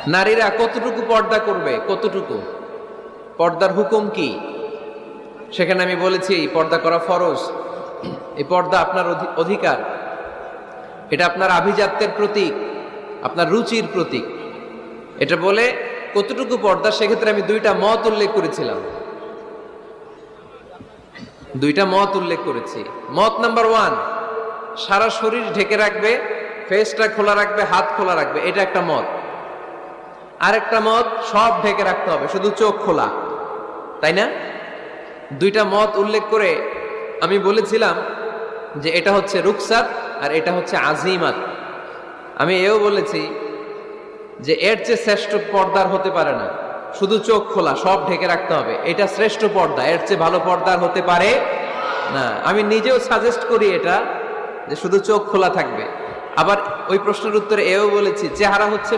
নারীরা কতটুকু পর্দা করবে, কতটুকু পর্দার হুকুম কি, সেখানে আমি বলেছি পর্দা করা ফরজ। এই পর্দা আপনার অধিকার, এটা আপনার আভিজাত্যের প্রতীক, আপনার রুচির প্রতীক। এটা বলে কতটুকু পর্দা, সেক্ষেত্রে আমি দুইটা মত উল্লেখ করেছিলাম, দুইটা মত উল্লেখ করেছি। মত নাম্বার 1, সারা শরীর ঢেকে রাখবে, ফেসটা খোলা রাখবে, হাত খোলা রাখবে, এটা একটা মত। আরেকটা মত, সব ঢেকে রাখতে হবে, শুধু চোখ খোলা, তাই না? দুইটা মত উল্লেখ করে আমি বলেছিলাম যে এটা হচ্ছে রুকসাত আর এটা হচ্ছে আজিমাত। আমি এও বলেছি যে এর চেয়ে শ্রেষ্ঠ পর্দার হতে পারে না, শুধু চোখ খোলা, সব ঢেকে রাখতে হবে, এটা শ্রেষ্ঠ পর্দা, এর চেয়ে ভালো পর্দার হতে পারে না। আমি নিজেও সাজেস্ট করি এটা, যে শুধু চোখ খোলা থাকবে। আবার ওই প্রশ্নের উত্তরে এও বলেছি চেহারা হচ্ছে